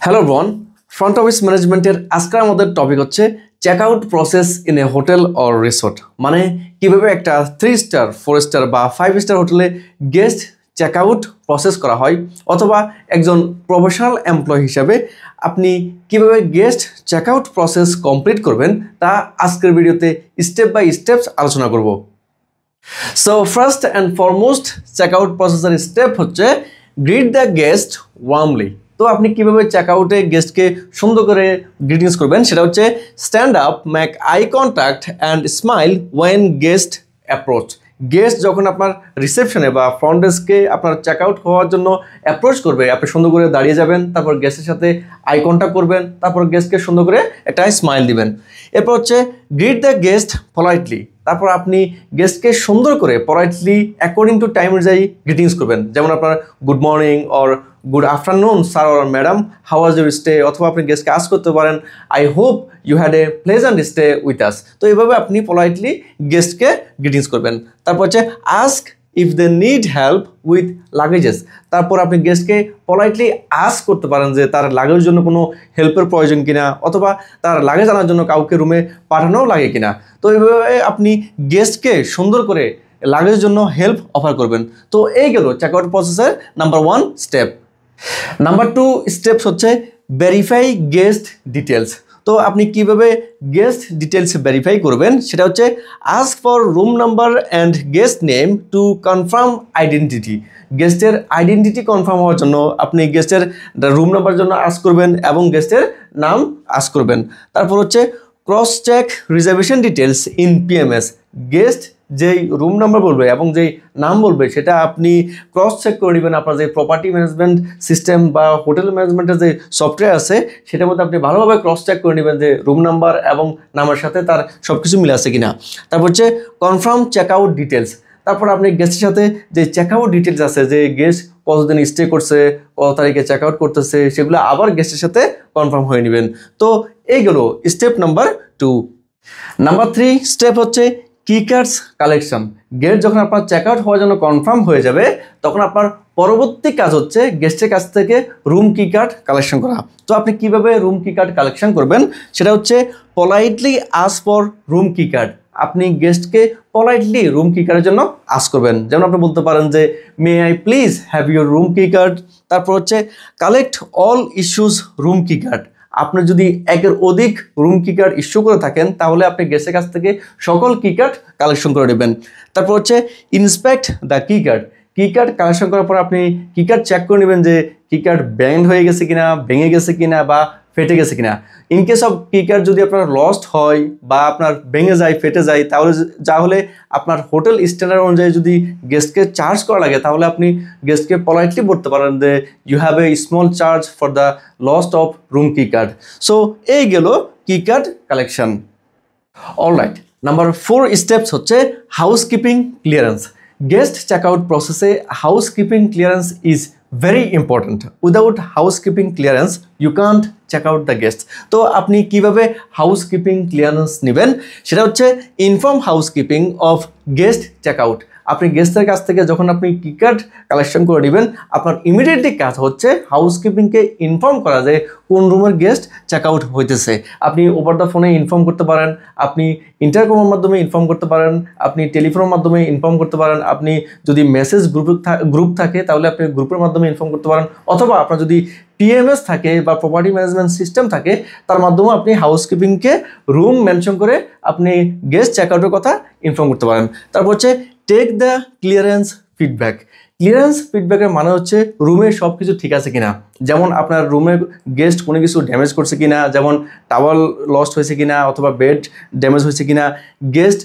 Hello বন front office ম্যানেজমেন্টের আজকে আমাদের টপিক হচ্ছে checkout process in a hotel or resort. মানে কিভাবে একটা 3 স্টার 4 স্টার বা 5 স্টার হোটেলে গেস্ট চেকআউট প্রসেস করা হয়, অথবা একজন প্রফেশনাল এমপ্লয়ি হিসাবে আপনি কিভাবে গেস্ট চেকআউট প্রসেস কমপ্লিট করবেন তা আজকের ভিডিওতে স্টেপ বাই স্টেপস আলোচনা করব। So first and foremost checkout প্রসেসের স্টেপ হচ্ছে গ্রিট দ্য গেস্ট ওয়ার্মলি। তো আপনি কিভাবে চেকআউটে গেস্টকে সুন্দর করে গ্রিটিংস করবেন সেটা হচ্ছে stand up, make eye contact and smile when guest approach. Guest যখন আপনার রিসেপশনে বা ফ্রন্ট ডেস্কে আপনার চেকআউট হওয়ার জন্য অ্যাপ্রোচ করবে, আপনি সুন্দর করে দাঁড়িয়ে যাবেন, তারপর গেস্টের সাথে আই কন্ট্যাক্ট করবেন, তারপর গেস্টকে সুন্দর করে একটা স্মাইল দিবেন। এরপর হচ্ছে গ্রিট দ্য গেস্ট পলাইটলি। তারপর আপনি গেস্টকে সুন্দর করে পলাইটলি অ্যাকর্ডিং টু টাইম অনুযায়ী গ্রিটিংস করবেন, যেমন আপনার good morning or good afternoon sir or madam, how was your stay. অথবা আপনি গেস্টকে আস্ক করতে পারেন I hope you had a pleasant stay with us. তো এইভাবে আপনি পলাইটলি গেস্টকে গ্রিটিংস করবেন। তারপর হচ্ছে ask if they need help with luggages. তারপর আপনি গেস্টকে পলাইটলি আস্ক করতে পারেন যে তার লাগেজের জন্য কোনো হেল্পের প্রয়োজন কিনা, অথবা তার লাগেজ আনার জন্য কাউকে রুমে পাঠানোও লাগে কিনা। তো এইভাবে আপনি গেস্টকে সুন্দর করে লাগেজের জন্য হেল্প অফার করবেন। তো এই গেল চেকআউট প্রসেসের নাম্বার 1 স্টেপ। নাম্বার 2 স্টেপস হচ্ছে ভেরিফাই গেস্ট ডিটেলস। তো আপনি কিভাবে গেস্ট ডিটেলস ভেরিফাই করবেন সেটা হচ্ছে ask for room number and guest name to confirm identity. গেস্টের আইডেন্টিটি কনফার্ম হওয়ার জন্য আপনি গেস্টের রুম নাম্বার জন্য আস্ক করবেন এবং গেস্টের নাম আস্ক করবেন। তারপর হচ্ছে cross check reservation details in PMS. Guest যেই রুম নাম্বার বলবে এবং যেই নাম বলবে সেটা আপনি ক্রস চেক করে নেবেন আপনার যে প্রপার্টি ম্যানেজমেন্ট সিস্টেম বা হোটেল ম্যানেজমেন্টের যে সফটওয়্যার আছে সেটার মধ্যে আপনি ভালোভাবে ক্রস চেক করে নেবেন যে রুম নাম্বার এবং নামের সাথে তার সব কিছু মিলে আছে কিনা। তারপর হচ্ছে কনফার্ম চেকআউট ডিটেলস। তারপর আপনি গেস্টের সাথে যে চেকআউট ডিটেলস আছে, যে গেস্ট কতদিন স্টে করছে, কত তারিখে চেকআউট করতেছে, সেগুলো আবার গেস্টের সাথে কনফার্ম হয়ে নেবেন। তো এই গেল স্টেপ নাম্বার 2। নাম্বার 3 স্টেপ হচ্ছে কি কার্ডস কালেকশন। গেস্ট যখন আপনার চেকআউট হওয়ার জন্য কনফার্ম হয়ে যাবে তখন আপনার পরবর্তী কাজ হচ্ছে গেস্টের কাছ থেকে রুম কি কার্ড কালেকশন করা। তো আপনি কিভাবে রুম কি কার্ড কালেকশন করবেন সেটা হচ্ছে politely ask for room key card. আপনি গেস্টকে পলাইটলি রুম কি কার্ডের জন্য আস্ক করবেন, যেমন আপনি বলতে পারেন যে may I please have your room key card. তারপর হচ্ছে collect all issues room key card. আপনি যদি একের অধিক রুম কি কার্ড ইস্যু করে থাকেন তাহলে আপনি গেস্টের কাছ থেকে সকল কি কার্ড কালেকশন করে নেবেন। তারপর হচ্ছে ইন্সপেক্ট দ্য কি কার্ড। কি কার্ড কালেকশন করার পর আপনি কি কার্ড চেক করে নেবেন যে কি কার্ড ব্যান্ড হয়ে গেছে কিনা, ভেঙে গেছে কিনা বা ফেটে গেছে কিনা। ইন কেস অফ কি কার্ড যদি আপনার লস্ট হয় বা আপনার ভেঙে যায়, ফেটে যায়, তাহলে আপনার হোটেল স্ট্যান্ডার্ড অনুযায়ী যদি গেস্টকে চার্জ করা লাগে তাহলে আপনি গেস্টকে পলাইটলি বলতে পারেন যে you have a small charge for the lost of room key card. So এই গেল key card collection. Alright, number 4 steps হচ্ছে হাউসকিপিং ক্লিয়ারেন্স। গেস্ট চেকআউট প্রসেসে housekeeping clearance is very important. Without housekeeping clearance you can't check out the guests. তো আপনি কিভাবে housekeeping clearance নেবেন সেটা হচ্ছে inform housekeeping of guest checkout. আপনি গেস্টের কাছ থেকে যখন আপনি কি কার্ড কালেকশন করে নেবেন আপনার ইমিডিয়েটলি কাজ হচ্ছে হাউসকিপিংকে ইনফর্ম করা যে কোন রুমের গেস্ট চেকআউট হইতেছে। আপনি ওভার দ্য ফোনে ইনফর্ম করতে পারেন, আপনি ইন্টারকমের মাধ্যমে ইনফর্ম করতে পারেন, আপনি টেলিফোনের মাধ্যমে ইনফর্ম করতে পারেন, আপনি যদি মেসেজ গ্রুপ থাকে তাহলে আপনি গ্রুপের মাধ্যমে ইনফর্ম করতে পারেন, অথবা আপনার যদি পিএমএস থাকে বা প্রপার্টি ম্যানেজমেন্ট সিস্টেম থাকে তার মাধ্যমে আপনি হাউসকিপিংকে রুম মেনশন করে আপনি গেস্ট চেকআউটের কথা ইনফর্ম করতে পারেন। তারপর হচ্ছে take the clearance feedback. Clearance ফিডব্যাকের মানে হচ্ছে রুমে সব কিছু ঠিক আছে কিনা, যেমন আপনার রুমে গেস্ট কোনো কিছু ড্যামেজ করছে কিনা, যেমন টাওয়াল লস্ট হয়েছে কিনা, অথবা বেড ড্যামেজ হয়েছে কিনা, গেস্ট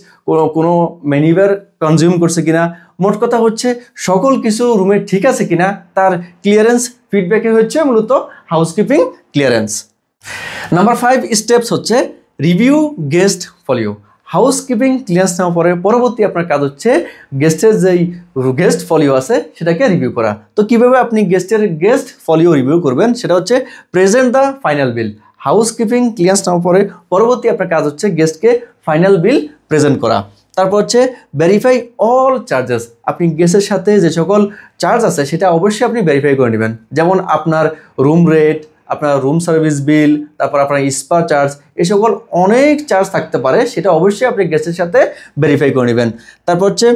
কোনো ম্যানিউওয়্যার কনজিউম করছে কিনা। মোট কথা হচ্ছে সকল কিছু রুমে ঠিক আছে কিনা তার ক্লিয়ারেন্স ফিডব্যাকে হচ্ছে মূলত হাউসকিপিং ক্লিয়ারেন্স। নাম্বার 5 স্টেপস হচ্ছে রিভিউ গেস্ট ফলিও। হাউসকিপিং ক্লিয়ারেন্স নেওয়ার পরে পরবর্তী আপনার কাজ হচ্ছে গেস্টের যেই গেস্ট ফলিও আছে সেটাকে রিভিউ করা। তো কিভাবে আপনি গেস্টের গেস্ট ফলিও রিভিউ করবেন সেটা হচ্ছে present the final bill. Housekeeping clearance নেওয়ার পরে পরবর্তী আপনার কাজ হচ্ছে গেস্টকে ফাইনাল বিল প্রেজেন্ট করা। তারপর হচ্ছে ভেরিফাই অল চার্জেস। আপনি গেস্টের সাথে যে সকল চার্জ আছে সেটা অবশ্যই আপনি ভেরিফাই করে নেবেন, যেমন আপনার রুম রেট, আপনার রুম সার্ভিস বিল, তারপর আপনার স্পা চার্জ, এই সকল অনেক চার্জ থাকতে পারে, সেটা অবশ্যই আপনি গেস্টের সাথে ভেরিফাই করে নেবেন। তারপর হচ্ছে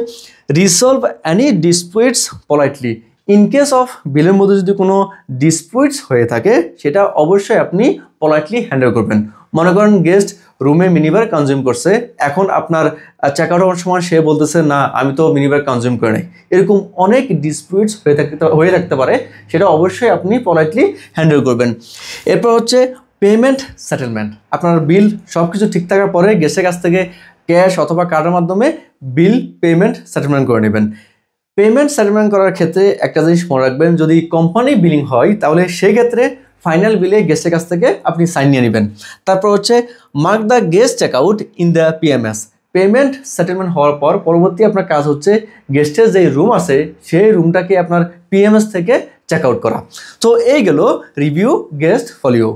resolve any disputes politely. In case of বিলের মধ্যে যদি কোনো ডিসপিউটস হয়ে থাকে সেটা অবশ্যই আপনি পোলাইটলি হ্যান্ডেল করবেন। মনে করেন গেস্ট রুমে মিনিবার কনজিউম করছে, এখন আপনার চেক আউট হওয়ার সময় সে বলতেছে না আমি তো মিনিবার কনজিউম করে নাই, এরকম অনেক ডিসপিউটস হয়ে থাকতে পারে, সেটা অবশ্যই আপনি পোলাইটলি হ্যান্ডেল করবেন। এরপর হচ্ছে পেমেন্ট সেটেলমেন্ট। আপনার বিল সব কিছু ঠিক থাকার পরে গেস্টের কাছ থেকে ক্যাশ অথবা কার্ডের মাধ্যমে বিল পেমেন্ট সেটেলমেন্ট করে নেবেন। পেমেন্ট সেটেলমেন্ট করার ক্ষেত্রে একটা জিনিস মনে রাখবেন, যদি কোম্পানি বিলিং হয় তাহলে সেই ক্ষেত্রে ফাইনাল বিলে গেস্টের কাছ থেকে আপনি সাইন নিয়ে নেবেন। তারপর হচ্ছে mark the guest check out in the PMS. Payment settlement হওয়ার পর পরবর্তী আপনার কাজ হচ্ছে গেস্টের যে রুম আছে সেই রুমটাকে আপনার পিএমএস থেকে চেক আউট করা। তো এই গেল রিভিউ গেস্ট ফলিও।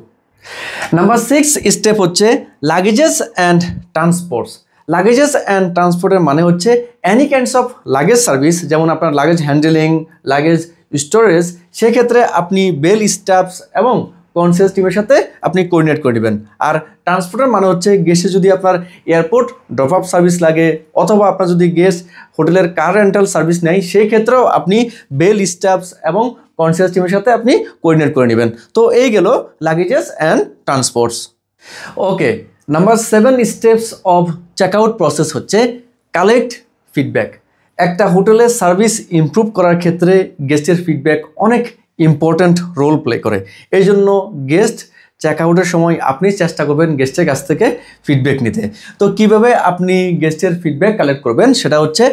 নাম্বার 6 স্টেপ হচ্ছে লাগেজেস অ্যান্ড ট্রান্সপোর্টস। লাগেজেস অ্যান্ড ট্রান্সপোর্টের মানে হচ্ছে any kinds of luggage service, যেমন আপনার লাগেজ হ্যান্ডেলিং, লাগেজ স্টোরেজ, সেক্ষেত্রে আপনি বেল স্টাফস এবং কনসিয়াস টিমের সাথে আপনি কোঅর্ডিনেট করে নেবেন। আর ট্রান্সপোর্টের মানে হচ্ছে গেস্টে যদি আপনার এয়ারপোর্ট ড্রপ আপ সার্ভিস লাগে অথবা আপনার যদি গেস্ট হোটেলের কার রেন্টাল সার্ভিস নেয় সেই ক্ষেত্রেও আপনি বেল স্টাফস এবং কনসিয়াস টিমের সাথে আপনি কোঅর্ডিনেট করে নেবেন। তো এই গেল luggages and transports. Okay, number 7 steps of checkout process হচ্ছে কালেক্ট ফিডব্যাক। একটা হোটেলের সার্ভিস ইমপ্রুভ করার ক্ষেত্রে গেস্টের ফিডব্যাক অনেক ইম্পর্ট্যান্ট রোল প্লে করে। এই জন্য গেস্ট চেকআউটের সময় আপনি চেষ্টা করবেন গেস্টের কাছ থেকে ফিডব্যাক নিতে। তো কিভাবে আপনি গেস্টের ফিডব্যাক কালেক্ট করবেন সেটা হচ্ছে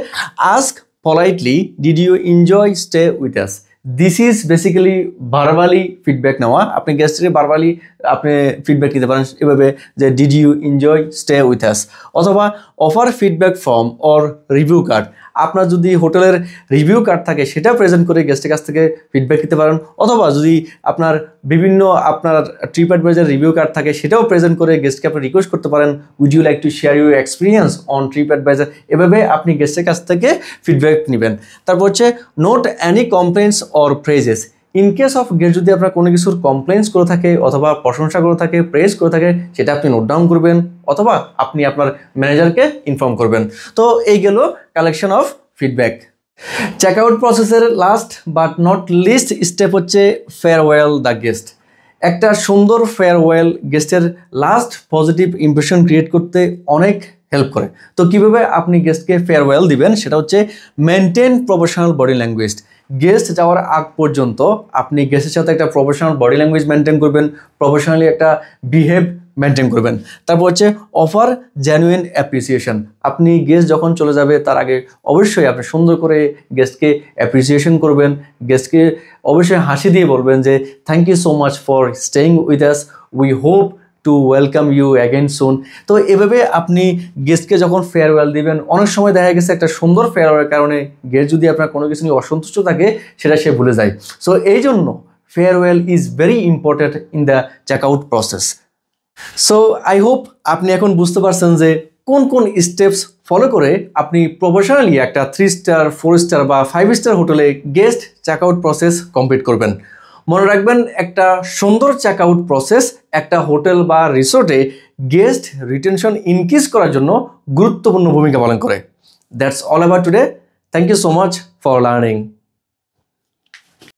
ask politely, did you enjoy stay with us? This is basically verbally feedback নেওয়া। আপনি গেস্টকে ভার্বালি আপনি ফিডব্যাক নিতে পারেন এভাবে যে did you enjoy stay with us, অথবা offer feedback form or review card. আপনার যদি হোটেলের রিভিউ কার্ড থাকে সেটা প্রেজেন্ট করে গেস্টের কাছ থেকে ফিডব্যাক নিতে পারেন, অথবা যদি আপনার বিভিন্ন আপনার ট্রিপ অ্যাডভাইজার রিভিউ কার্ড থাকে সেটাও প্রেজেন্ট করে গেস্টকে আপনি রিকোয়েস্ট করতে পারেন would you like to share your experience on TripAdvisor. এভাবে আপনি গেস্টের কাছ থেকে ফিডব্যাক নেবেন। তারপর হচ্ছে note any complaints or praises. In case of guest যদি আপনার কোনো কিছুর কমপ্লেন্টস করে থাকে অথবা প্রশংসা করে থাকে, প্রেজ করে থাকে, সেটা আপনি নোট ডাউন করবেন অথবা আপনি আপনার ম্যানেজারকে ইনফর্ম করবেন। তো এই গেল কালেকশন অফ ফিডব্যাক। চেকআউট প্রসেসের last but not least step হচ্ছে ফেয়ারওয়েল দ্য গেস্ট। একটা সুন্দর ফেয়ারওয়েল গেস্টের লাস্ট পজিটিভ ইমপ্রেশন ক্রিয়েট করতে অনেক হেল্প করে। তো কীভাবে আপনি গেস্টকে ফেয়ারওয়েল দিবেন সেটা হচ্ছে maintain professional body language. Guest যাওয়ার আগ পর্যন্ত আপনি গেস্টের সাথে একটা প্রফেশনাল বডি ল্যাঙ্গুয়েজ মেনটেন করবেন, প্রফেশনালি একটা বিহেভ মেনটেন করবেন। তারপর হচ্ছে অফার জেনুইন অ্যাপ্রিসিয়েশন। আপনি গেস্ট যখন চলে যাবে তার আগে অবশ্যই আপনি সুন্দর করে গেস্টকে অ্যাপ্রিসিয়েশন করবেন, গেস্টকে অবশ্যই হাসি দিয়ে বলবেন যে thank you so much for staying with us, we hope to welcome you again soon. তো এভাবে আপনি গেস্টকে যখন ফেয়ারওয়েল দিবেন, অনেক সময় দেখা গেছে একটা সুন্দর ফেয়ারওয়েলের কারণে গেস্ট যদি আপনার কোনো কিছু নিয়ে অসন্তুষ্ট থাকে সেটা সে ভুলে যায়। সো এই জন্য farewell is very important in the checkout process. So I hope আপনি এখন বুঝতে পারছেন যে কোন কোন স্টেপস ফলো করে আপনি প্রফেশনালি একটা 3 স্টার 4 স্টার বা 5 স্টার হোটেলে গেস্ট চেকআউট প্রসেস কমপ্লিট করবেন। মনে রাখবেন একটা সুন্দর চেকআউট প্রসেস একটা হোটেল বা রিসোর্টে গেস্ট রিটেনশন ইনক্রিজ করার জন্য গুরুত্বপূর্ণ ভূমিকা পালন করে। That's all about today. Thank you so much for learning.